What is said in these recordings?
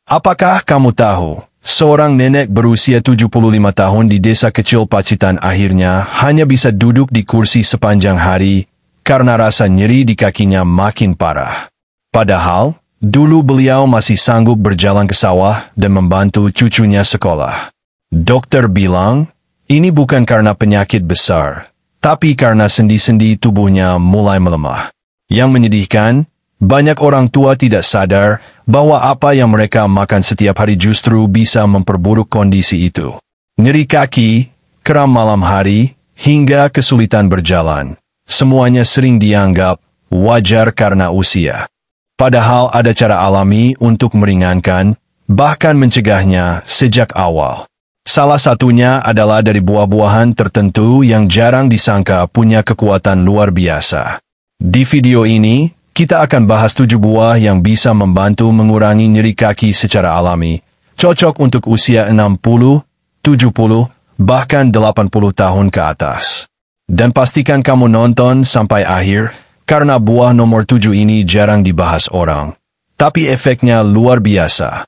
Apakah kamu tahu, seorang nenek berusia 75 tahun di desa kecil Pacitan akhirnya hanya bisa duduk di kursi sepanjang hari karena rasa nyeri di kakinya makin parah. Padahal, dulu beliau masih sanggup berjalan ke sawah dan membantu cucunya sekolah. Dokter bilang, ini bukan karena penyakit besar, tapi karena sendi-sendi tubuhnya mulai melemah. Yang menyedihkan, banyak orang tua tidak sadar bahwa apa yang mereka makan setiap hari justru bisa memperburuk kondisi itu. Nyeri kaki, kram malam hari, hingga kesulitan berjalan. Semuanya sering dianggap wajar karena usia. Padahal ada cara alami untuk meringankan, bahkan mencegahnya sejak awal. Salah satunya adalah dari buah-buahan tertentu yang jarang disangka punya kekuatan luar biasa. Di video ini, kita akan bahas 7 buah yang bisa membantu mengurangi nyeri kaki secara alami, cocok untuk usia 60, 70, bahkan 80 tahun ke atas. Dan pastikan kamu nonton sampai akhir, karena buah nomor 7 ini jarang dibahas orang. Tapi efeknya luar biasa.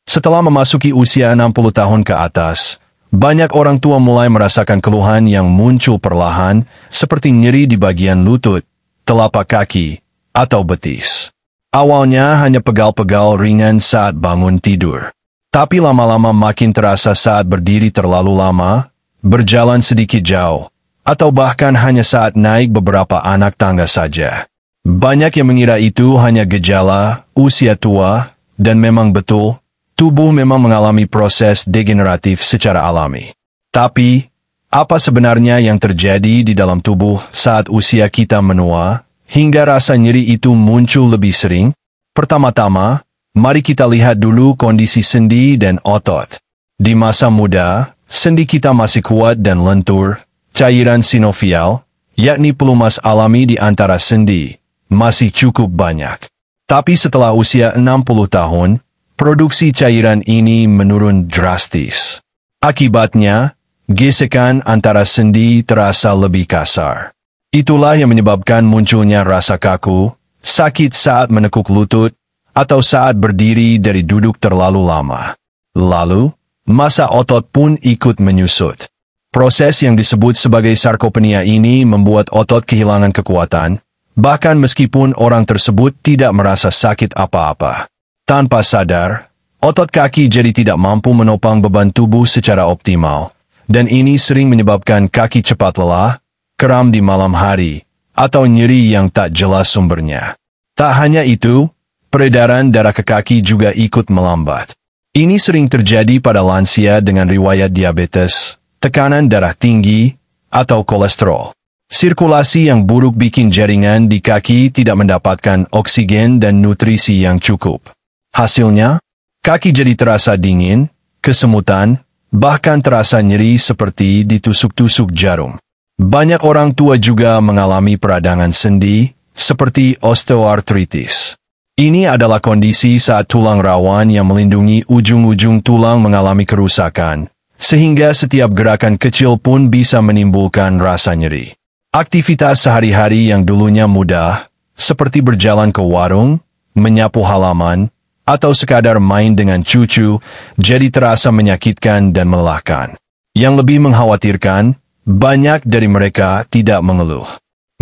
Setelah memasuki usia 60 tahun ke atas, banyak orang tua mulai merasakan keluhan yang muncul perlahan, seperti nyeri di bagian lutut, telapak kaki, atau betis. Awalnya hanya pegal-pegal ringan saat bangun tidur. Tapi lama-lama makin terasa saat berdiri terlalu lama, berjalan sedikit jauh, atau bahkan hanya saat naik beberapa anak tangga saja. Banyak yang mengira itu hanya gejala usia tua, dan memang betul, tubuh memang mengalami proses degeneratif secara alami. Tapi, apa sebenarnya yang terjadi di dalam tubuh saat usia kita menua, hingga rasa nyeri itu muncul lebih sering? Pertama-tama, mari kita lihat dulu kondisi sendi dan otot. Di masa muda, sendi kita masih kuat dan lentur, cairan sinovial, yakni pelumas alami di antara sendi, masih cukup banyak. Tapi setelah usia 60 tahun, produksi cairan ini menurun drastis. Akibatnya, gesekan antara sendi terasa lebih kasar. Itulah yang menyebabkan munculnya rasa kaku, sakit saat menekuk lutut, atau saat berdiri dari duduk terlalu lama. Lalu, massa otot pun ikut menyusut. Proses yang disebut sebagai sarkopenia ini membuat otot kehilangan kekuatan, bahkan meskipun orang tersebut tidak merasa sakit apa-apa. Tanpa sadar, otot kaki jadi tidak mampu menopang beban tubuh secara optimal, dan ini sering menyebabkan kaki cepat lelah, kram di malam hari, atau nyeri yang tak jelas sumbernya. Tak hanya itu, peredaran darah ke kaki juga ikut melambat. Ini sering terjadi pada lansia dengan riwayat diabetes, tekanan darah tinggi, atau kolesterol. Sirkulasi yang buruk bikin jaringan di kaki tidak mendapatkan oksigen dan nutrisi yang cukup. Hasilnya, kaki jadi terasa dingin, kesemutan, bahkan terasa nyeri seperti ditusuk-tusuk jarum. Banyak orang tua juga mengalami peradangan sendi, seperti osteoartritis. Ini adalah kondisi saat tulang rawan yang melindungi ujung-ujung tulang mengalami kerusakan, sehingga setiap gerakan kecil pun bisa menimbulkan rasa nyeri. Aktivitas sehari-hari yang dulunya mudah, seperti berjalan ke warung, menyapu halaman, atau sekadar main dengan cucu, jadi terasa menyakitkan dan melelahkan. Yang lebih mengkhawatirkan, banyak dari mereka tidak mengeluh.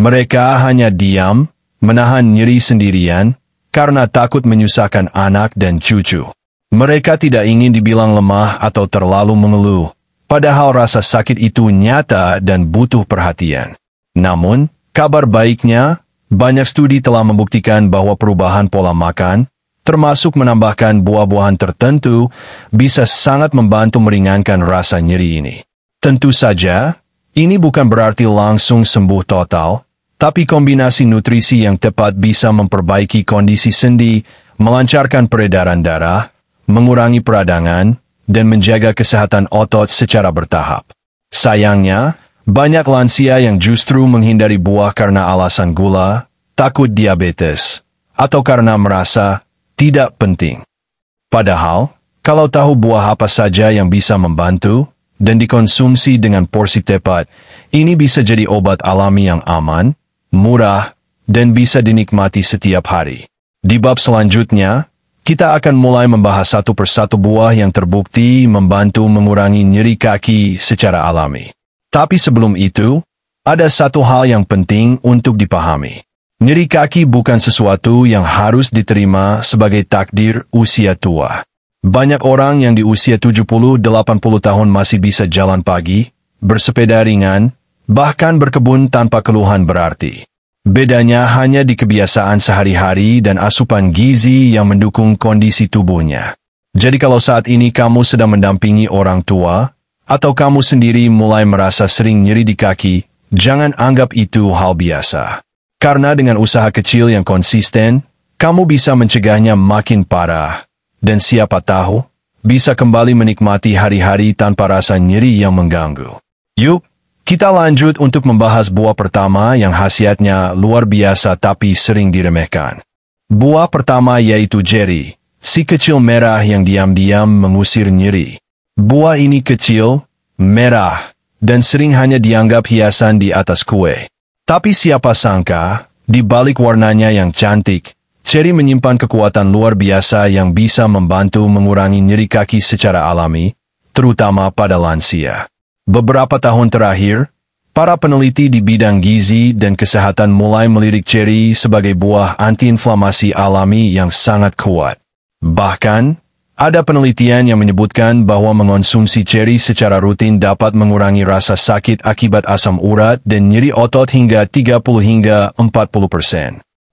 Mereka hanya diam, menahan nyeri sendirian, karena takut menyusahkan anak dan cucu. Mereka tidak ingin dibilang lemah atau terlalu mengeluh, padahal rasa sakit itu nyata dan butuh perhatian. Namun, kabar baiknya, banyak studi telah membuktikan bahwa perubahan pola makan, termasuk menambahkan buah-buahan tertentu, bisa sangat membantu meringankan rasa nyeri ini. Tentu saja, ini bukan berarti langsung sembuh total, tapi kombinasi nutrisi yang tepat bisa memperbaiki kondisi sendi, melancarkan peredaran darah, mengurangi peradangan, dan menjaga kesehatan otot secara bertahap. Sayangnya, banyak lansia yang justru menghindari buah karena alasan gula, takut diabetes, atau karena merasa tidak penting. Padahal, kalau tahu buah apa saja yang bisa membantu, dan dikonsumsi dengan porsi tepat, ini bisa jadi obat alami yang aman, murah, dan bisa dinikmati setiap hari. Di bab selanjutnya, kita akan mulai membahas satu persatu buah yang terbukti membantu mengurangi nyeri kaki secara alami. Tapi sebelum itu, ada satu hal yang penting untuk dipahami. Nyeri kaki bukan sesuatu yang harus diterima sebagai takdir usia tua. Banyak orang yang di usia 70-80 tahun masih bisa jalan pagi, bersepeda ringan, bahkan berkebun tanpa keluhan berarti. Bedanya hanya di kebiasaan sehari-hari dan asupan gizi yang mendukung kondisi tubuhnya. Jadi kalau saat ini kamu sedang mendampingi orang tua, atau kamu sendiri mulai merasa sering nyeri di kaki, jangan anggap itu hal biasa. Karena dengan usaha kecil yang konsisten, kamu bisa mencegahnya makin parah. Dan siapa tahu, bisa kembali menikmati hari-hari tanpa rasa nyeri yang mengganggu. Yuk, kita lanjut untuk membahas buah pertama yang khasiatnya luar biasa tapi sering diremehkan. Buah pertama yaitu ceri, si kecil merah yang diam-diam mengusir nyeri. Buah ini kecil, merah, dan sering hanya dianggap hiasan di atas kue. Tapi siapa sangka, di balik warnanya yang cantik, ceri menyimpan kekuatan luar biasa yang bisa membantu mengurangi nyeri kaki secara alami, terutama pada lansia. Beberapa tahun terakhir, para peneliti di bidang gizi dan kesehatan mulai melirik ceri sebagai buah antiinflamasi alami yang sangat kuat. Bahkan, ada penelitian yang menyebutkan bahwa mengonsumsi ceri secara rutin dapat mengurangi rasa sakit akibat asam urat dan nyeri otot hingga 30-40%.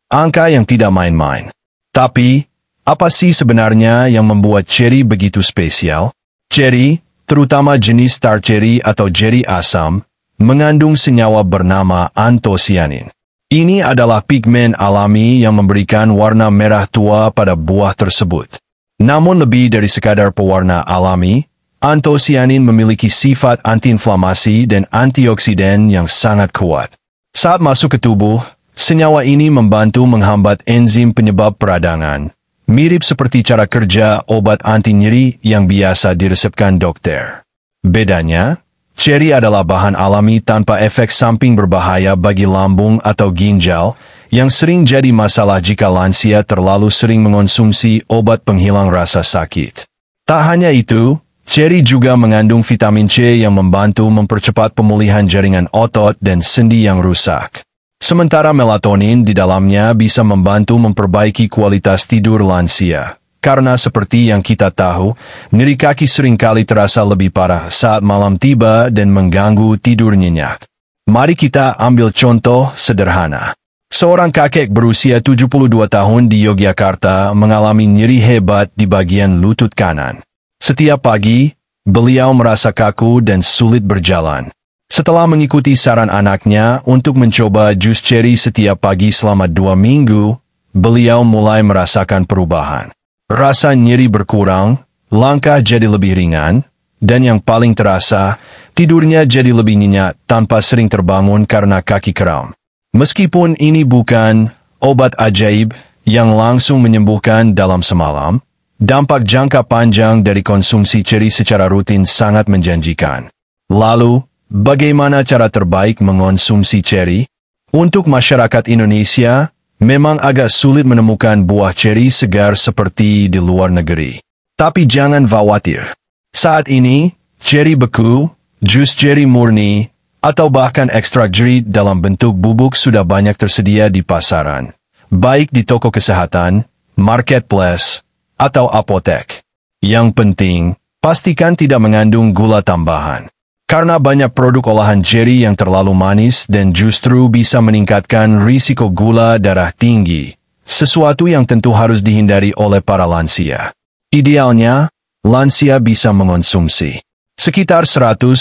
Angka yang tidak main-main. Tapi, apa sih sebenarnya yang membuat ceri begitu spesial? Ceri, terutama jenis star cherry atau ceri asam, mengandung senyawa bernama antosianin. Ini adalah pigmen alami yang memberikan warna merah tua pada buah tersebut. Namun lebih dari sekadar pewarna alami, antosianin memiliki sifat antiinflamasi dan antioksidan yang sangat kuat. Saat masuk ke tubuh, senyawa ini membantu menghambat enzim penyebab peradangan, mirip seperti cara kerja obat anti nyeri yang biasa diresepkan dokter. Bedanya, ceri adalah bahan alami tanpa efek samping berbahaya bagi lambung atau ginjal, yang sering jadi masalah jika lansia terlalu sering mengonsumsi obat penghilang rasa sakit. Tak hanya itu, ceri juga mengandung vitamin C yang membantu mempercepat pemulihan jaringan otot dan sendi yang rusak. Sementara melatonin di dalamnya bisa membantu memperbaiki kualitas tidur lansia. Karena seperti yang kita tahu, nyeri kaki seringkali terasa lebih parah saat malam tiba dan mengganggu tidur nyenyak. Mari kita ambil contoh sederhana. Seorang kakek berusia 72 tahun di Yogyakarta mengalami nyeri hebat di bagian lutut kanan. Setiap pagi, beliau merasa kaku dan sulit berjalan. Setelah mengikuti saran anaknya untuk mencoba jus ceri setiap pagi selama 2 minggu, beliau mulai merasakan perubahan. Rasa nyeri berkurang, langkah jadi lebih ringan, dan yang paling terasa, tidurnya jadi lebih nyenyak tanpa sering terbangun karena kaki kram. Meskipun ini bukan obat ajaib yang langsung menyembuhkan dalam semalam, dampak jangka panjang dari konsumsi ceri secara rutin sangat menjanjikan. Lalu, bagaimana cara terbaik mengonsumsi ceri? Untuk masyarakat Indonesia, memang agak sulit menemukan buah ceri segar seperti di luar negeri. Tapi jangan khawatir. Saat ini, ceri beku, jus ceri murni, atau bahkan ekstrak ceri dalam bentuk bubuk sudah banyak tersedia di pasaran, baik di toko kesehatan, marketplace, atau apotek. Yang penting, pastikan tidak mengandung gula tambahan. Karena banyak produk olahan ceri yang terlalu manis dan justru bisa meningkatkan risiko gula darah tinggi, sesuatu yang tentu harus dihindari oleh para lansia. Idealnya, lansia bisa mengonsumsi sekitar 100-150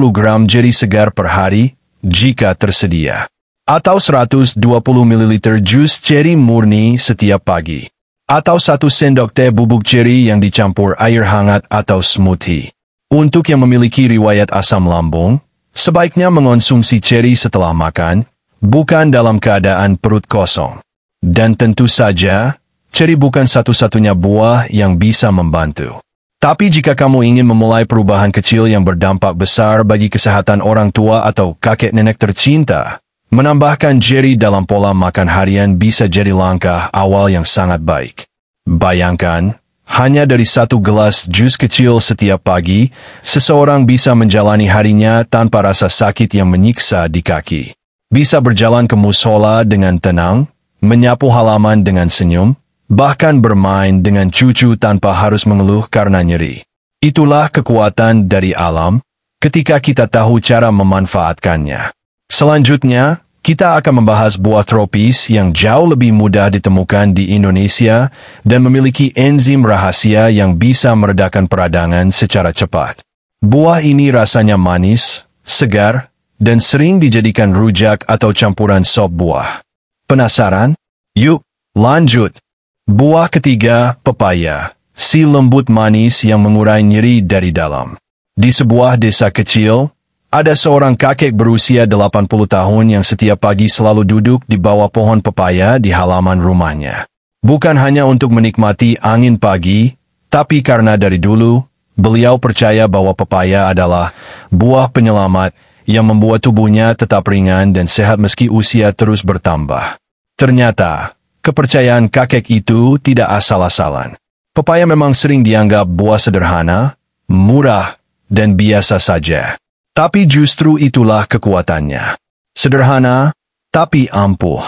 gram ceri segar per hari jika tersedia, atau 120 ml jus ceri murni setiap pagi, atau 1 sendok teh bubuk ceri yang dicampur air hangat atau smoothie. Untuk yang memiliki riwayat asam lambung, sebaiknya mengonsumsi ceri setelah makan, bukan dalam keadaan perut kosong. Dan tentu saja, ceri bukan satu-satunya buah yang bisa membantu. Tapi jika kamu ingin memulai perubahan kecil yang berdampak besar bagi kesehatan orang tua atau kakek nenek tercinta, menambahkan ceri dalam pola makan harian bisa jadi langkah awal yang sangat baik. Bayangkan, hanya dari satu gelas jus kecil setiap pagi, seseorang bisa menjalani harinya tanpa rasa sakit yang menyiksa di kaki. Bisa berjalan ke musola dengan tenang, menyapu halaman dengan senyum, bahkan bermain dengan cucu tanpa harus mengeluh karena nyeri. Itulah kekuatan dari alam, ketika kita tahu cara memanfaatkannya. Selanjutnya, kita akan membahas buah tropis yang jauh lebih mudah ditemukan di Indonesia dan memiliki enzim rahasia yang bisa meredakan peradangan secara cepat. Buah ini rasanya manis, segar, dan sering dijadikan rujak atau campuran sop buah. Penasaran? Yuk, lanjut. Buah ketiga, pepaya. Si lembut manis yang mengurai nyeri dari dalam. Di sebuah desa kecil, ada seorang kakek berusia 80 tahun yang setiap pagi selalu duduk di bawah pohon pepaya di halaman rumahnya. Bukan hanya untuk menikmati angin pagi, tapi karena dari dulu, beliau percaya bahwa pepaya adalah buah penyelamat yang membuat tubuhnya tetap ringan dan sehat meski usia terus bertambah. Ternyata, kepercayaan kakek itu tidak asal-asalan. Pepaya memang sering dianggap buah sederhana, murah, dan biasa saja. Tapi justru itulah kekuatannya. Sederhana, tapi ampuh.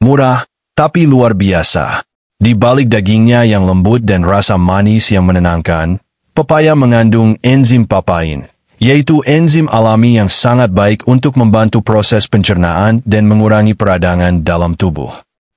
Murah, tapi luar biasa. Di balik dagingnya yang lembut dan rasa manis yang menenangkan, pepaya mengandung enzim papain, yaitu enzim alami yang sangat baik untuk membantu proses pencernaan dan mengurangi peradangan dalam tubuh.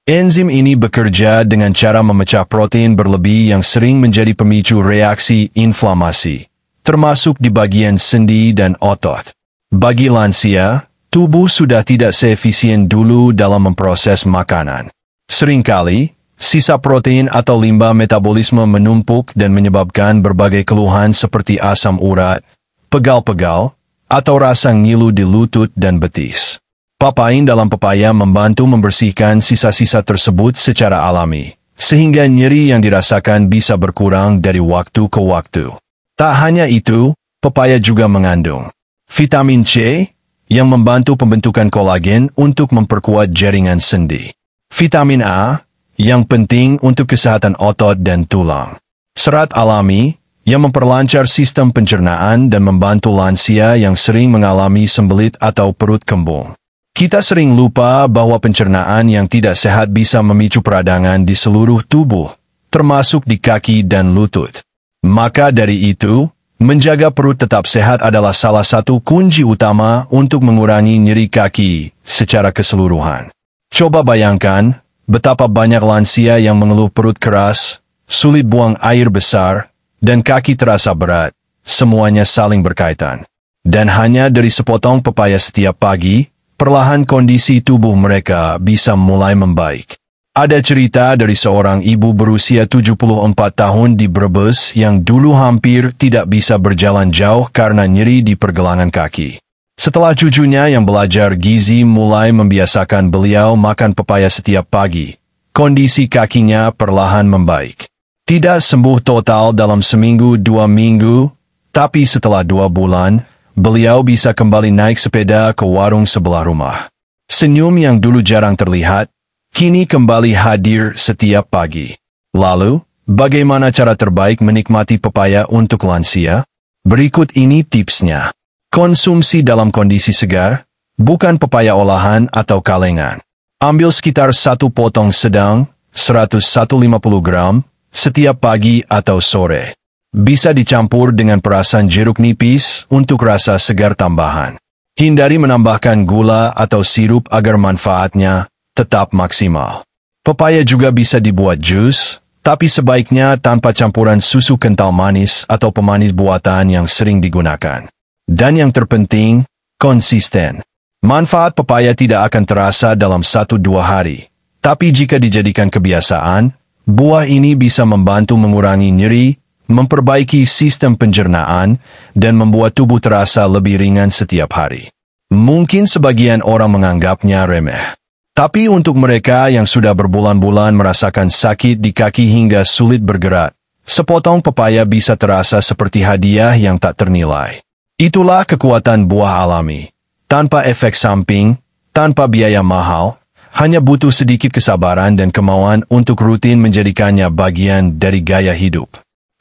Enzim ini bekerja dengan cara memecah protein berlebih yang sering menjadi pemicu reaksi inflamasi, termasuk di bagian sendi dan otot. Bagi lansia, tubuh sudah tidak seefisien dulu dalam memproses makanan. Seringkali, sisa protein atau limbah metabolisme menumpuk dan menyebabkan berbagai keluhan seperti asam urat, pegal-pegal, atau rasa ngilu di lutut dan betis. Papain dalam pepaya membantu membersihkan sisa-sisa tersebut secara alami, sehingga nyeri yang dirasakan bisa berkurang dari waktu ke waktu. Tak hanya itu, pepaya juga mengandung vitamin C yang membantu pembentukan kolagen untuk memperkuat jaringan sendi. Vitamin A yang penting untuk kesehatan otot dan tulang. Serat alami yang memperlancar sistem pencernaan dan membantu lansia yang sering mengalami sembelit atau perut kembung. Kita sering lupa bahwa pencernaan yang tidak sehat bisa memicu peradangan di seluruh tubuh, termasuk di kaki dan lutut. Maka dari itu, menjaga perut tetap sehat adalah salah satu kunci utama untuk mengurangi nyeri kaki secara keseluruhan. Coba bayangkan betapa banyak lansia yang mengeluh perut keras, sulit buang air besar, dan kaki terasa berat, semuanya saling berkaitan. Dan hanya dari sepotong pepaya setiap pagi, perlahan kondisi tubuh mereka bisa mulai membaik. Ada cerita dari seorang ibu berusia 74 tahun di Brebes yang dulu hampir tidak bisa berjalan jauh karena nyeri di pergelangan kaki. Setelah cucunya yang belajar gizi mulai membiasakan beliau makan pepaya setiap pagi, kondisi kakinya perlahan membaik. Tidak sembuh total dalam seminggu 2 minggu, tapi setelah 2 bulan, beliau bisa kembali naik sepeda ke warung sebelah rumah. Senyum yang dulu jarang terlihat, kini kembali hadir setiap pagi. Lalu, bagaimana cara terbaik menikmati pepaya untuk lansia? Berikut ini tipsnya. Konsumsi dalam kondisi segar, bukan pepaya olahan atau kalengan. Ambil sekitar 1 potong sedang, 150 gram, setiap pagi atau sore. Bisa dicampur dengan perasan jeruk nipis untuk rasa segar tambahan. Hindari menambahkan gula atau sirup agar manfaatnya tetap maksimal. Pepaya juga bisa dibuat jus, tapi sebaiknya tanpa campuran susu kental manis atau pemanis buatan yang sering digunakan. Dan yang terpenting, konsisten. Manfaat pepaya tidak akan terasa dalam 1-2 hari. Tapi jika dijadikan kebiasaan, buah ini bisa membantu mengurangi nyeri, memperbaiki sistem pencernaan, dan membuat tubuh terasa lebih ringan setiap hari. Mungkin sebagian orang menganggapnya remeh. Tapi untuk mereka yang sudah berbulan-bulan merasakan sakit di kaki hingga sulit bergerak, sepotong pepaya bisa terasa seperti hadiah yang tak ternilai. Itulah kekuatan buah alami. Tanpa efek samping, tanpa biaya mahal, hanya butuh sedikit kesabaran dan kemauan untuk rutin menjadikannya bagian dari gaya hidup.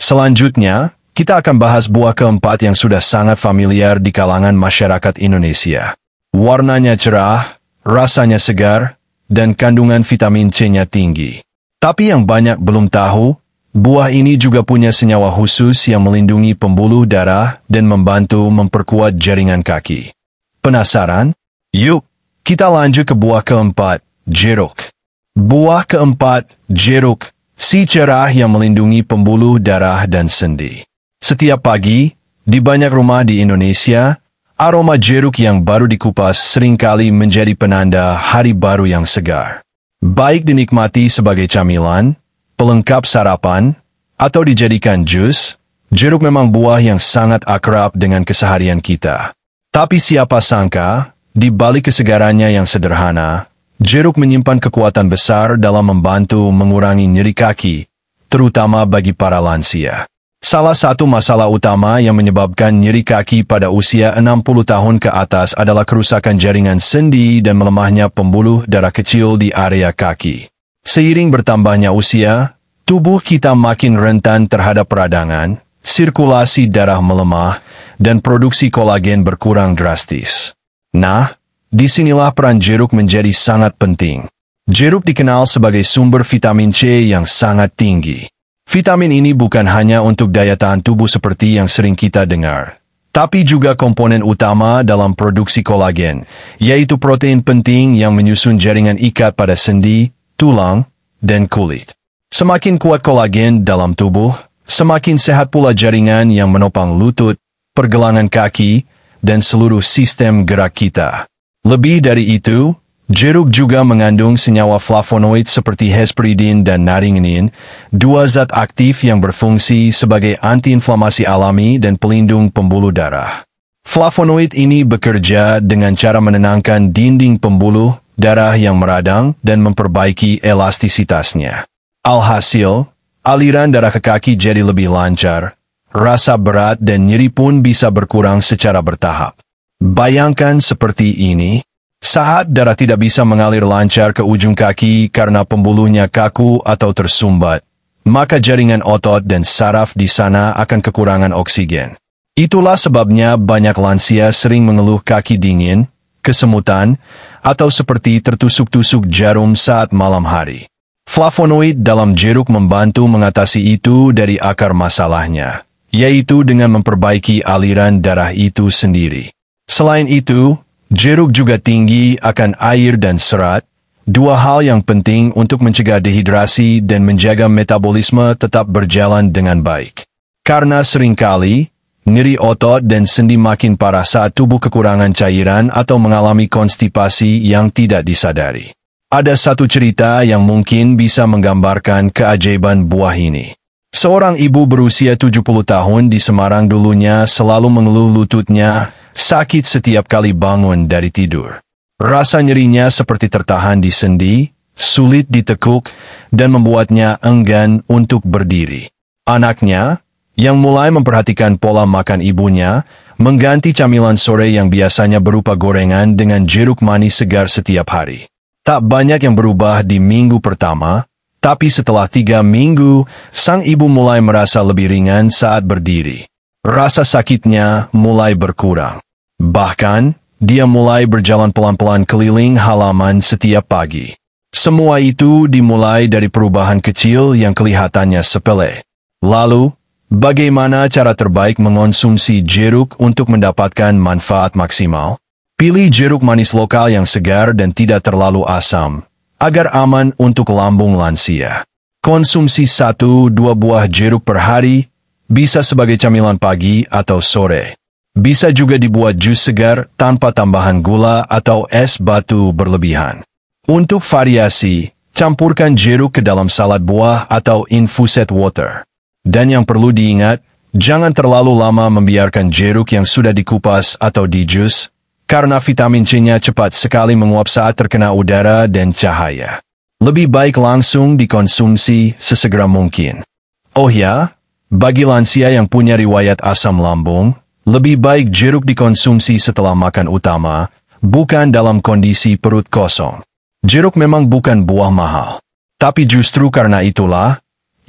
Selanjutnya, kita akan bahas buah keempat yang sudah sangat familiar di kalangan masyarakat Indonesia. Warnanya cerah, rasanya segar, dan kandungan vitamin C-nya tinggi. Tapi yang banyak belum tahu, buah ini juga punya senyawa khusus yang melindungi pembuluh darah dan membantu memperkuat jaringan kaki. Penasaran? Yuk, kita lanjut ke buah keempat, jeruk. Buah keempat, jeruk, si cerah yang melindungi pembuluh darah dan sendi. Setiap pagi, di banyak rumah di Indonesia, aroma jeruk yang baru dikupas seringkali menjadi penanda hari baru yang segar. Baik dinikmati sebagai camilan, pelengkap sarapan, atau dijadikan jus, jeruk memang buah yang sangat akrab dengan keseharian kita. Tapi siapa sangka, di balik kesegarannya yang sederhana, jeruk menyimpan kekuatan besar dalam membantu mengurangi nyeri kaki, terutama bagi para lansia. Salah satu masalah utama yang menyebabkan nyeri kaki pada usia 60 tahun ke atas adalah kerusakan jaringan sendi dan melemahnya pembuluh darah kecil di area kaki. Seiring bertambahnya usia, tubuh kita makin rentan terhadap peradangan, sirkulasi darah melemah, dan produksi kolagen berkurang drastis. Nah, disinilah peran jeruk menjadi sangat penting. Jeruk dikenal sebagai sumber vitamin C yang sangat tinggi. Vitamin ini bukan hanya untuk daya tahan tubuh seperti yang sering kita dengar, tapi juga komponen utama dalam produksi kolagen, yaitu protein penting yang menyusun jaringan ikat pada sendi, tulang, dan kulit. Semakin kuat kolagen dalam tubuh, semakin sehat pula jaringan yang menopang lutut, pergelangan kaki, dan seluruh sistem gerak kita. Lebih dari itu, jeruk juga mengandung senyawa flavonoid seperti hesperidin dan naringinin, dua zat aktif yang berfungsi sebagai antiinflamasi alami dan pelindung pembuluh darah. Flavonoid ini bekerja dengan cara menenangkan dinding pembuluh darah yang meradang dan memperbaiki elastisitasnya. Alhasil, aliran darah ke kaki jadi lebih lancar, rasa berat dan nyeri pun bisa berkurang secara bertahap. Bayangkan seperti ini, saat darah tidak bisa mengalir lancar ke ujung kaki karena pembuluhnya kaku atau tersumbat, maka jaringan otot dan saraf di sana akan kekurangan oksigen. Itulah sebabnya banyak lansia sering mengeluh kaki dingin, kesemutan, atau seperti tertusuk-tusuk jarum saat malam hari. Flavonoid dalam jeruk membantu mengatasi itu dari akar masalahnya, yaitu dengan memperbaiki aliran darah itu sendiri. Selain itu, jeruk juga tinggi akan air dan serat, dua hal yang penting untuk mencegah dehidrasi dan menjaga metabolisme tetap berjalan dengan baik. Karena seringkali, nyeri otot dan sendi makin parah saat tubuh kekurangan cairan atau mengalami konstipasi yang tidak disadari. Ada satu cerita yang mungkin bisa menggambarkan keajaiban buah ini. Seorang ibu berusia 70 tahun di Semarang dulunya selalu mengeluh lututnya sakit setiap kali bangun dari tidur. Rasa nyerinya seperti tertahan di sendi, sulit ditekuk, dan membuatnya enggan untuk berdiri. Anaknya, yang mulai memperhatikan pola makan ibunya, mengganti camilan sore yang biasanya berupa gorengan dengan jeruk manis segar setiap hari. Tak banyak yang berubah di minggu pertama, tapi setelah 3 minggu, sang ibu mulai merasa lebih ringan saat berdiri. Rasa sakitnya mulai berkurang. Bahkan, dia mulai berjalan pelan-pelan keliling halaman setiap pagi. Semua itu dimulai dari perubahan kecil yang kelihatannya sepele. Lalu, bagaimana cara terbaik mengonsumsi jeruk untuk mendapatkan manfaat maksimal? Pilih jeruk manis lokal yang segar dan tidak terlalu asam, agar aman untuk lambung lansia. Konsumsi 1-2 buah jeruk per hari, bisa sebagai camilan pagi atau sore. Bisa juga dibuat jus segar tanpa tambahan gula atau es batu berlebihan. Untuk variasi, campurkan jeruk ke dalam salad buah atau infused water. Dan yang perlu diingat, jangan terlalu lama membiarkan jeruk yang sudah dikupas atau dijus, karena vitamin C-nya cepat sekali menguap saat terkena udara dan cahaya. Lebih baik langsung dikonsumsi sesegera mungkin. Oh ya, bagi lansia yang punya riwayat asam lambung, lebih baik jeruk dikonsumsi setelah makan utama, bukan dalam kondisi perut kosong. Jeruk memang bukan buah mahal. Tapi justru karena itulah,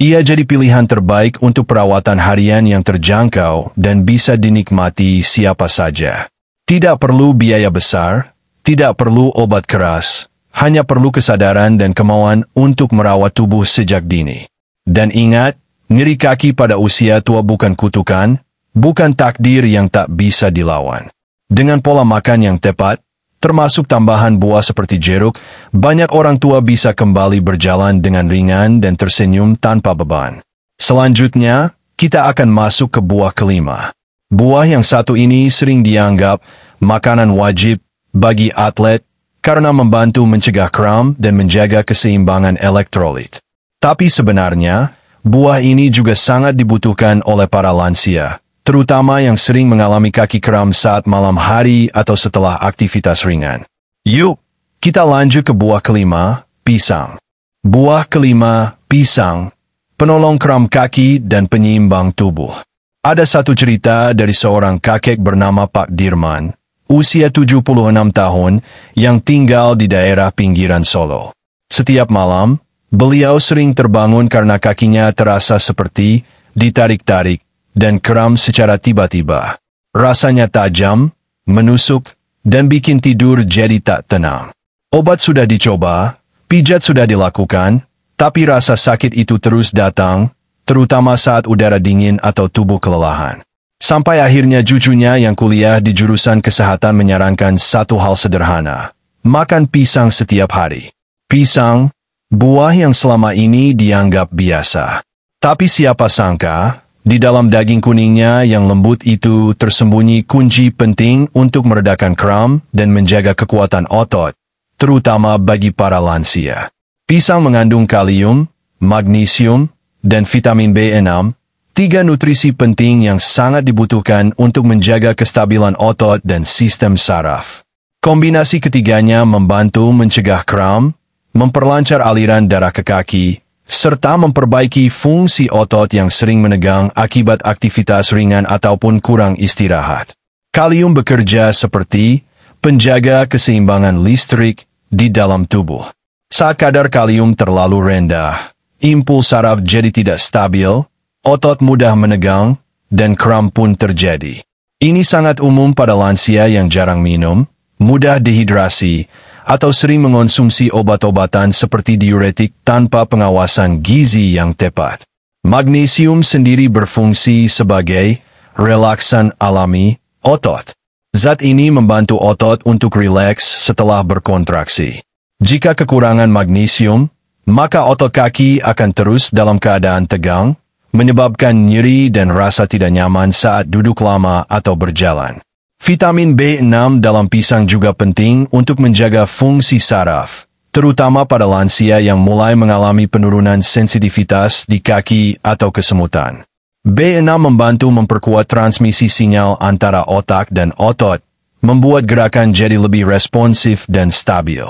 ia jadi pilihan terbaik untuk perawatan harian yang terjangkau dan bisa dinikmati siapa saja. Tidak perlu biaya besar, tidak perlu obat keras, hanya perlu kesadaran dan kemauan untuk merawat tubuh sejak dini. Dan ingat, nyeri kaki pada usia tua bukan kutukan, bukan takdir yang tak bisa dilawan. Dengan pola makan yang tepat, termasuk tambahan buah seperti jeruk, banyak orang tua bisa kembali berjalan dengan ringan dan tersenyum tanpa beban. Selanjutnya, kita akan masuk ke buah kelima. Buah yang satu ini sering dianggap makanan wajib bagi atlet karena membantu mencegah kram dan menjaga keseimbangan elektrolit. Tapi sebenarnya, buah ini juga sangat dibutuhkan oleh para lansia, terutama yang sering mengalami kaki kram saat malam hari atau setelah aktivitas ringan. Yuk, kita lanjut ke buah kelima, pisang. Buah kelima, pisang, penolong kram kaki dan penyeimbang tubuh. Ada satu cerita dari seorang kakek bernama Pak Dirman, usia 76 tahun, yang tinggal di daerah pinggiran Solo. Setiap malam, beliau sering terbangun karena kakinya terasa seperti ditarik-tarik dan kram secara tiba-tiba. Rasanya tajam, menusuk, dan bikin tidur jadi tak tenang. Obat sudah dicoba, pijat sudah dilakukan, tapi rasa sakit itu terus datang, terutama saat udara dingin atau tubuh kelelahan. Sampai akhirnya cucunya yang kuliah di jurusan kesehatan menyarankan satu hal sederhana: makan pisang setiap hari. Pisang, buah yang selama ini dianggap biasa. Tapi siapa sangka, di dalam daging kuningnya yang lembut itu tersembunyi kunci penting untuk meredakan kram dan menjaga kekuatan otot, terutama bagi para lansia. Pisang mengandung kalium, magnesium, dan vitamin B6, tiga nutrisi penting yang sangat dibutuhkan untuk menjaga kestabilan otot dan sistem saraf. Kombinasi ketiganya membantu mencegah kram, memperlancar aliran darah ke kaki, serta memperbaiki fungsi otot yang sering menegang akibat aktivitas ringan ataupun kurang istirahat. Kalium bekerja seperti penjaga keseimbangan listrik di dalam tubuh. Saat kadar kalium terlalu rendah, impuls saraf jadi tidak stabil, otot mudah menegang, dan kram pun terjadi. Ini sangat umum pada lansia yang jarang minum, mudah dehidrasi, atau sering mengonsumsi obat-obatan seperti diuretik tanpa pengawasan gizi yang tepat. Magnesium sendiri berfungsi sebagai relaksan alami otot. Zat ini membantu otot untuk rileks setelah berkontraksi. Jika kekurangan magnesium, maka otot kaki akan terus dalam keadaan tegang, menyebabkan nyeri dan rasa tidak nyaman saat duduk lama atau berjalan. Vitamin B6 dalam pisang juga penting untuk menjaga fungsi saraf, terutama pada lansia yang mulai mengalami penurunan sensitivitas di kaki atau kesemutan. B6 membantu memperkuat transmisi sinyal antara otak dan otot, membuat gerakan jadi lebih responsif dan stabil.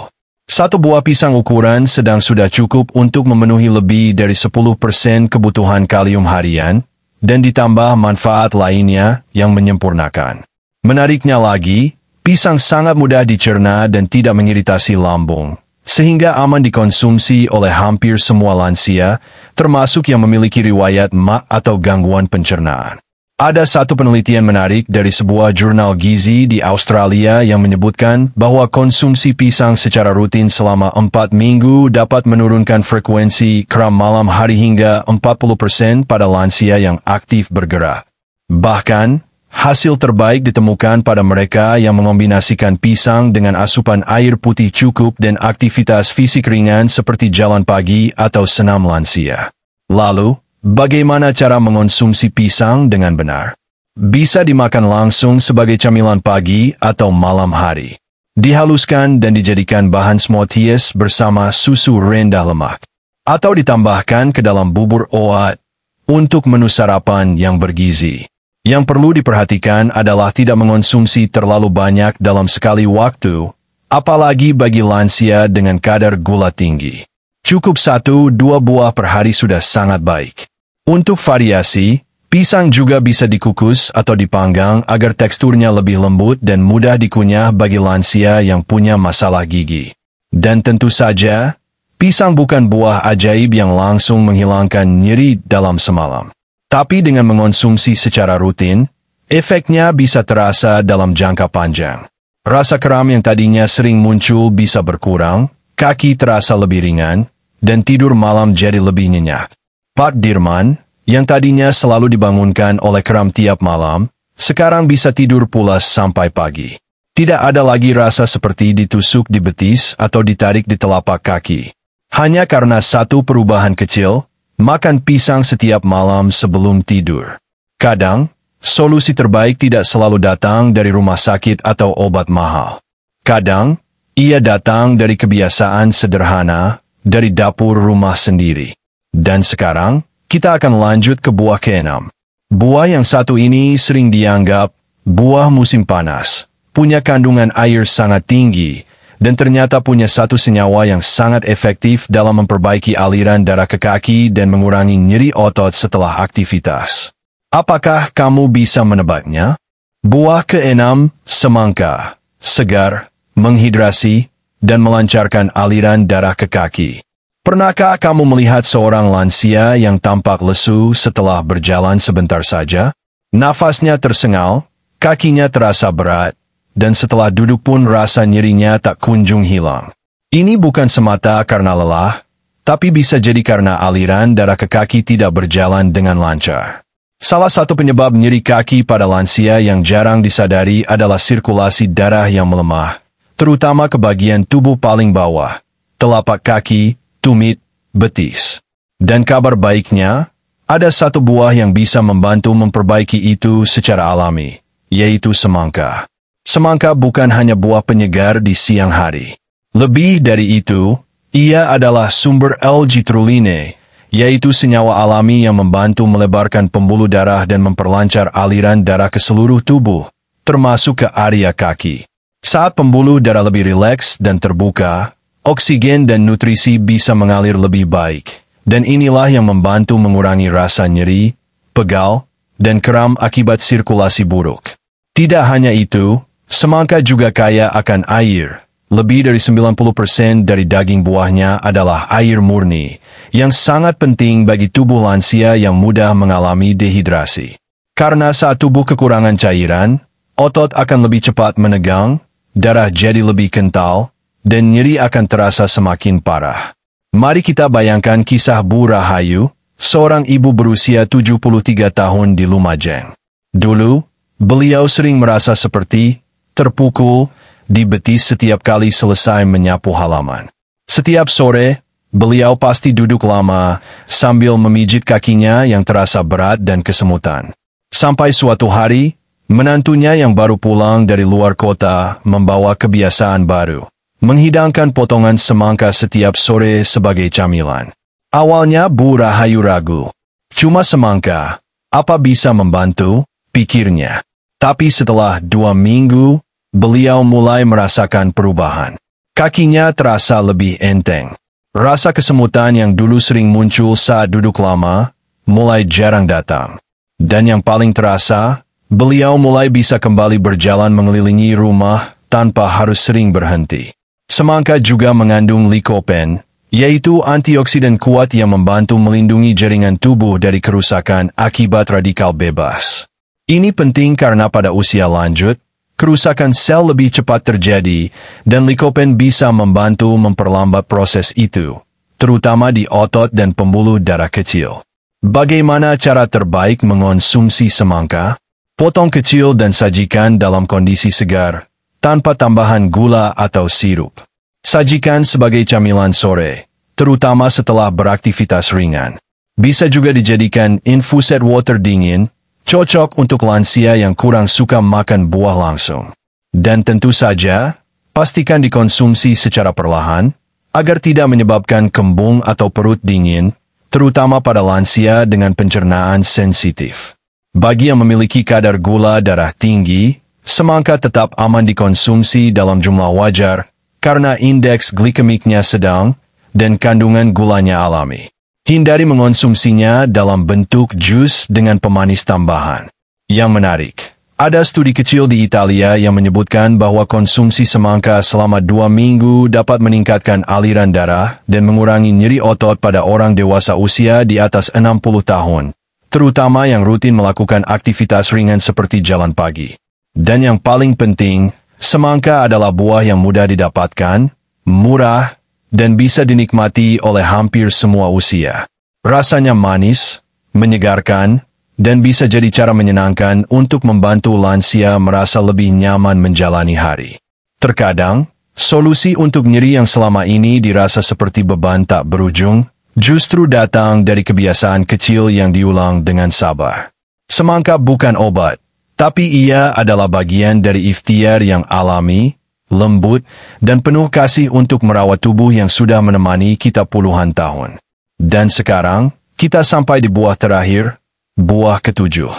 Satu buah pisang ukuran sedang sudah cukup untuk memenuhi lebih dari 10% kebutuhan kalium harian, dan ditambah manfaat lainnya yang menyempurnakan. Menariknya lagi, pisang sangat mudah dicerna dan tidak mengiritasi lambung, sehingga aman dikonsumsi oleh hampir semua lansia, termasuk yang memiliki riwayat MA atau gangguan pencernaan. Ada satu penelitian menarik dari sebuah jurnal gizi di Australia yang menyebutkan bahwa konsumsi pisang secara rutin selama 4 minggu dapat menurunkan frekuensi kram malam hari hingga 40% pada lansia yang aktif bergerak. Bahkan, hasil terbaik ditemukan pada mereka yang mengombinasikan pisang dengan asupan air putih cukup dan aktivitas fisik ringan seperti jalan pagi atau senam lansia. Lalu, bagaimana cara mengonsumsi pisang dengan benar? Bisa dimakan langsung sebagai camilan pagi atau malam hari. Dihaluskan dan dijadikan bahan smoothies bersama susu rendah lemak. Atau ditambahkan ke dalam bubur oat untuk menu sarapan yang bergizi. Yang perlu diperhatikan adalah tidak mengonsumsi terlalu banyak dalam sekali waktu, apalagi bagi lansia dengan kadar gula tinggi. Cukup 1-2 buah per hari sudah sangat baik. Untuk variasi, pisang juga bisa dikukus atau dipanggang agar teksturnya lebih lembut dan mudah dikunyah bagi lansia yang punya masalah gigi. Dan tentu saja, pisang bukan buah ajaib yang langsung menghilangkan nyeri dalam semalam. Tapi dengan mengonsumsi secara rutin, efeknya bisa terasa dalam jangka panjang. Rasa kram yang tadinya sering muncul bisa berkurang, kaki terasa lebih ringan, dan tidur malam jadi lebih nyenyak. Pak Dirman, yang tadinya selalu dibangunkan oleh kram tiap malam, sekarang bisa tidur pulas sampai pagi. Tidak ada lagi rasa seperti ditusuk di betis atau ditarik di telapak kaki. Hanya karena satu perubahan kecil, makan pisang setiap malam sebelum tidur. Kadang, solusi terbaik tidak selalu datang dari rumah sakit atau obat mahal. Kadang, ia datang dari kebiasaan sederhana, dari dapur rumah sendiri. Dan sekarang, kita akan lanjut ke buah ke-6. Buah yang satu ini sering dianggap buah musim panas, punya kandungan air sangat tinggi, dan ternyata punya satu senyawa yang sangat efektif dalam memperbaiki aliran darah ke kaki dan mengurangi nyeri otot setelah aktivitas. Apakah kamu bisa menebaknya? Buah ke-6, semangka, segar, menghidrasi, dan melancarkan aliran darah ke kaki. Pernahkah kamu melihat seorang lansia yang tampak lesu setelah berjalan sebentar saja? Nafasnya tersengal, kakinya terasa berat, dan setelah duduk pun rasa nyerinya tak kunjung hilang. Ini bukan semata karena lelah, tapi bisa jadi karena aliran darah ke kaki tidak berjalan dengan lancar. Salah satu penyebab nyeri kaki pada lansia yang jarang disadari adalah sirkulasi darah yang melemah, terutama ke bagian tubuh paling bawah, telapak kaki, tumit, betis. Dan kabar baiknya, ada satu buah yang bisa membantu memperbaiki itu secara alami, yaitu semangka. Semangka bukan hanya buah penyegar di siang hari. Lebih dari itu, ia adalah sumber L-gitruline, yaitu senyawa alami yang membantu melebarkan pembuluh darah dan memperlancar aliran darah ke seluruh tubuh, termasuk ke area kaki. Saat pembuluh darah lebih rileks dan terbuka, oksigen dan nutrisi bisa mengalir lebih baik, dan inilah yang membantu mengurangi rasa nyeri, pegal, dan kram akibat sirkulasi buruk. Tidak hanya itu, semangka juga kaya akan air. Lebih dari 90% dari daging buahnya adalah air murni, yang sangat penting bagi tubuh lansia yang mudah mengalami dehidrasi. Karena saat tubuh kekurangan cairan, otot akan lebih cepat menegang, darah jadi lebih kental, dan nyeri akan terasa semakin parah. Mari kita bayangkan kisah Bu Rahayu, seorang ibu berusia 73 tahun di Lumajang. Dulu, beliau sering merasa seperti terpukul di betis setiap kali selesai menyapu halaman. Setiap sore, beliau pasti duduk lama sambil memijit kakinya yang terasa berat dan kesemutan. Sampai suatu hari, menantunya yang baru pulang dari luar kota membawa kebiasaan baru, menghidangkan potongan semangka setiap sore sebagai camilan. Awalnya Bu Rahayu ragu. Cuma semangka, apa bisa membantu? Pikirnya. Tapi setelah 2 minggu, beliau mulai merasakan perubahan. Kakinya terasa lebih enteng. Rasa kesemutan yang dulu sering muncul saat duduk lama, mulai jarang datang. Dan yang paling terasa, beliau mulai bisa kembali berjalan mengelilingi rumah tanpa harus sering berhenti. Semangka juga mengandung lycopene, yaitu antioksidan kuat yang membantu melindungi jaringan tubuh dari kerusakan akibat radikal bebas. Ini penting karena pada usia lanjut, kerusakan sel lebih cepat terjadi, dan lycopene bisa membantu memperlambat proses itu, terutama di otot dan pembuluh darah kecil. Bagaimana cara terbaik mengonsumsi semangka? Potong kecil dan sajikan dalam kondisi segar, tanpa tambahan gula atau sirup. Sajikan sebagai camilan sore, terutama setelah beraktivitas ringan. Bisa juga dijadikan infused water dingin, cocok untuk lansia yang kurang suka makan buah langsung. Dan tentu saja, pastikan dikonsumsi secara perlahan, agar tidak menyebabkan kembung atau perut dingin, terutama pada lansia dengan pencernaan sensitif. Bagi yang memiliki kadar gula darah tinggi, semangka tetap aman dikonsumsi dalam jumlah wajar, karena indeks glikemiknya sedang, dan kandungan gulanya alami. Hindari mengonsumsinya dalam bentuk jus dengan pemanis tambahan. Yang menarik, Ada studi kecil di Italia yang menyebutkan bahwa konsumsi semangka selama 2 minggu dapat meningkatkan aliran darah dan mengurangi nyeri otot pada orang dewasa usia di atas 60 tahun, terutama yang rutin melakukan aktivitas ringan seperti jalan pagi. Dan yang paling penting, semangka adalah buah yang mudah didapatkan, murah, dan bisa dinikmati oleh hampir semua usia. Rasanya manis, menyegarkan, dan bisa jadi cara menyenangkan untuk membantu lansia merasa lebih nyaman menjalani hari. Terkadang, solusi untuk nyeri yang selama ini dirasa seperti beban tak berujung, justru datang dari kebiasaan kecil yang diulang dengan sabar. Semangka bukan obat, tapi ia adalah bagian dari ikhtiar yang alami, lembut, dan penuh kasih untuk merawat tubuh yang sudah menemani kita puluhan tahun. Dan sekarang, kita sampai di buah terakhir, buah ketujuh.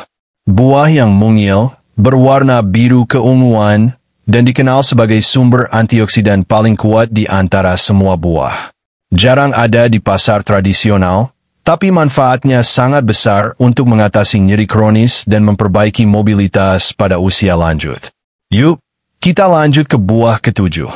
Buah yang mungil, berwarna biru keunguan, dan dikenal sebagai sumber antioksidan paling kuat di antara semua buah. Jarang ada di pasar tradisional, tapi manfaatnya sangat besar untuk mengatasi nyeri kronis dan memperbaiki mobilitas pada usia lanjut. Yuk, kita lanjut ke buah ketujuh.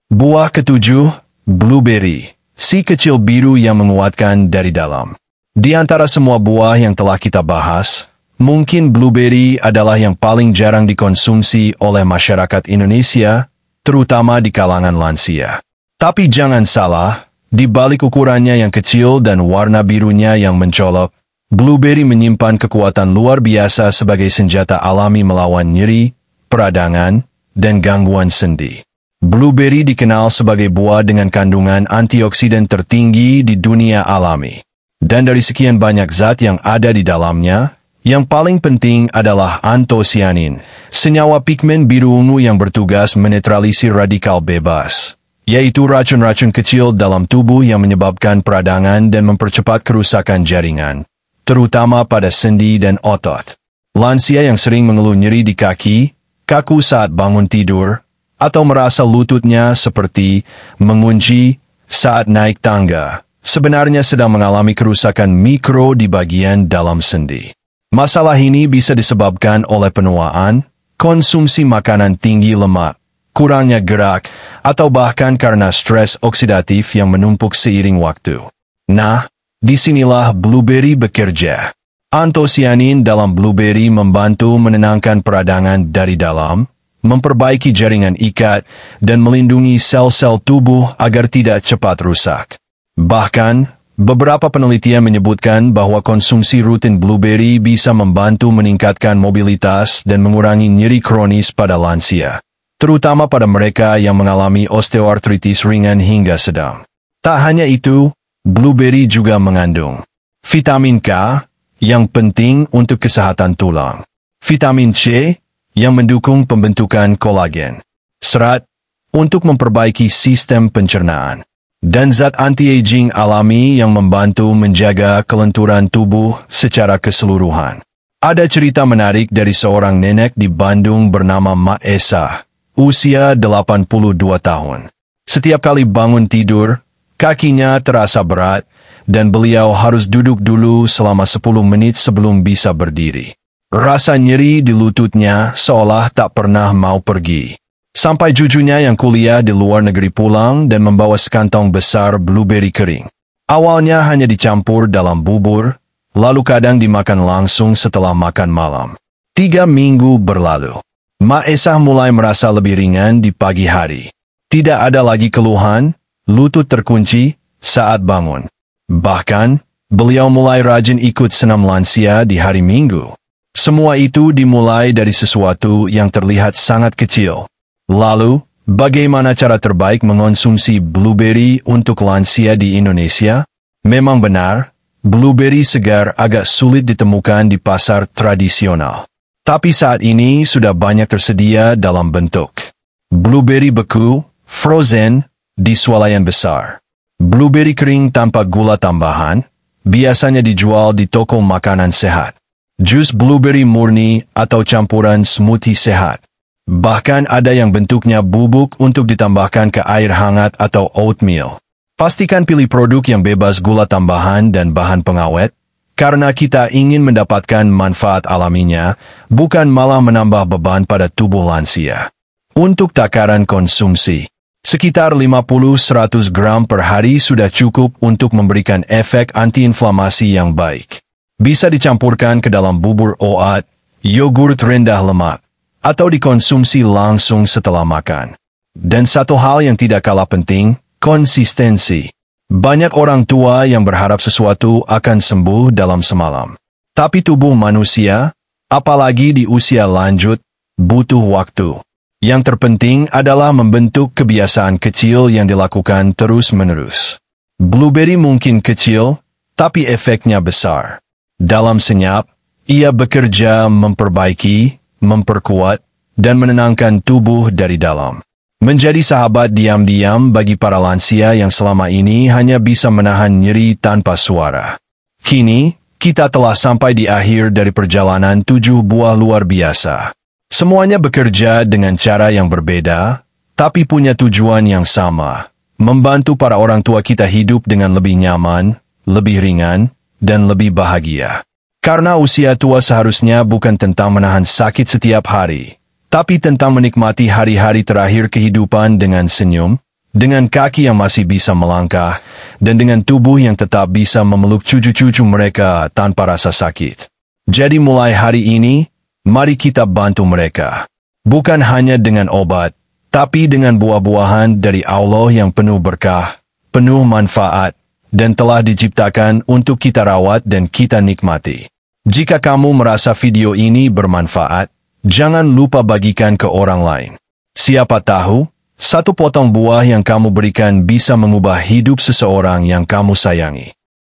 Buah ketujuh, blueberry, si kecil biru yang menguatkan dari dalam. Di antara semua buah yang telah kita bahas, mungkin blueberry adalah yang paling jarang dikonsumsi oleh masyarakat Indonesia, terutama di kalangan lansia. Tapi jangan salah, di balik ukurannya yang kecil dan warna birunya yang mencolok, blueberry menyimpan kekuatan luar biasa sebagai senjata alami melawan nyeri, peradangan, dan gangguan sendi. Blueberry dikenal sebagai buah dengan kandungan antioksidan tertinggi di dunia alami. Dan dari sekian banyak zat yang ada di dalamnya, yang paling penting adalah antosianin, senyawa pigmen biru ungu yang bertugas menetralisir radikal bebas, yaitu racun-racun kecil dalam tubuh yang menyebabkan peradangan dan mempercepat kerusakan jaringan, terutama pada sendi dan otot. Lansia yang sering mengeluh nyeri di kaki, kaku saat bangun tidur, atau merasa lututnya seperti mengunci saat naik tangga, sebenarnya sedang mengalami kerusakan mikro di bagian dalam sendi. Masalah ini bisa disebabkan oleh penuaan, konsumsi makanan tinggi lemak, kurangnya gerak, atau bahkan karena stres oksidatif yang menumpuk seiring waktu. Nah, disinilah blueberry bekerja. Antosianin dalam blueberry membantu menenangkan peradangan dari dalam, memperbaiki jaringan ikat, dan melindungi sel-sel tubuh agar tidak cepat rusak. Bahkan, beberapa penelitian menyebutkan bahwa konsumsi rutin blueberry bisa membantu meningkatkan mobilitas dan mengurangi nyeri kronis pada lansia, terutama pada mereka yang mengalami osteoartritis ringan hingga sedang. Tak hanya itu, blueberry juga mengandung vitamin K, yang penting untuk kesehatan tulang, vitamin C, yang mendukung pembentukan kolagen, serat, untuk memperbaiki sistem pencernaan, dan zat anti-aging alami yang membantu menjaga kelenturan tubuh secara keseluruhan. Ada cerita menarik dari seorang nenek di Bandung bernama Mak Esa, usia 82 tahun. Setiap kali bangun tidur, kakinya terasa berat, dan beliau harus duduk dulu selama 10 menit sebelum bisa berdiri. Rasa nyeri di lututnya seolah tak pernah mau pergi. Sampai cucunya yang kuliah di luar negeri pulang dan membawa sekantong besar blueberry kering. Awalnya hanya dicampur dalam bubur, lalu kadang dimakan langsung setelah makan malam. 3 minggu berlalu. Mak Esah mulai merasa lebih ringan di pagi hari. Tidak ada lagi keluhan, lutut terkunci saat bangun. Bahkan, beliau mulai rajin ikut senam lansia di hari Minggu. Semua itu dimulai dari sesuatu yang terlihat sangat kecil. Lalu, bagaimana cara terbaik mengonsumsi blueberry untuk lansia di Indonesia? Memang benar, blueberry segar agak sulit ditemukan di pasar tradisional. Tapi saat ini sudah banyak tersedia dalam bentuk blueberry beku, frozen, di swalayan besar. Blueberry kering tanpa gula tambahan, biasanya dijual di toko makanan sehat. Jus blueberry murni atau campuran smoothie sehat. Bahkan ada yang bentuknya bubuk untuk ditambahkan ke air hangat atau oatmeal. Pastikan pilih produk yang bebas gula tambahan dan bahan pengawet, karena kita ingin mendapatkan manfaat alaminya, bukan malah menambah beban pada tubuh lansia. Untuk takaran konsumsi, sekitar 50-100 gram per hari sudah cukup untuk memberikan efek antiinflamasi yang baik. Bisa dicampurkan ke dalam bubur oat, yogurt rendah lemak, atau dikonsumsi langsung setelah makan. Dan satu hal yang tidak kalah penting, konsistensi. Banyak orang tua yang berharap sesuatu akan sembuh dalam semalam. Tapi tubuh manusia, apalagi di usia lanjut, butuh waktu. Yang terpenting adalah membentuk kebiasaan kecil yang dilakukan terus-menerus. Blueberry mungkin kecil, tapi efeknya besar. Dalam senyap, ia bekerja memperbaiki, memperkuat, dan menenangkan tubuh dari dalam. Menjadi sahabat diam-diam bagi para lansia yang selama ini hanya bisa menahan nyeri tanpa suara. Kini, kita telah sampai di akhir dari perjalanan 7 buah luar biasa. Semuanya bekerja dengan cara yang berbeda, tapi punya tujuan yang sama, membantu para orang tua kita hidup dengan lebih nyaman, lebih ringan, dan lebih bahagia. Karena usia tua seharusnya bukan tentang menahan sakit setiap hari, tapi tentang menikmati hari-hari terakhir kehidupan dengan senyum, dengan kaki yang masih bisa melangkah, dan dengan tubuh yang tetap bisa memeluk cucu-cucu mereka tanpa rasa sakit. Jadi mulai hari ini, mari kita bantu mereka. Bukan hanya dengan obat, tapi dengan buah-buahan dari Allah yang penuh berkah, penuh manfaat, dan telah diciptakan untuk kita rawat dan kita nikmati. Jika kamu merasa video ini bermanfaat, jangan lupa bagikan ke orang lain. Siapa tahu, satu potong buah yang kamu berikan bisa mengubah hidup seseorang yang kamu sayangi.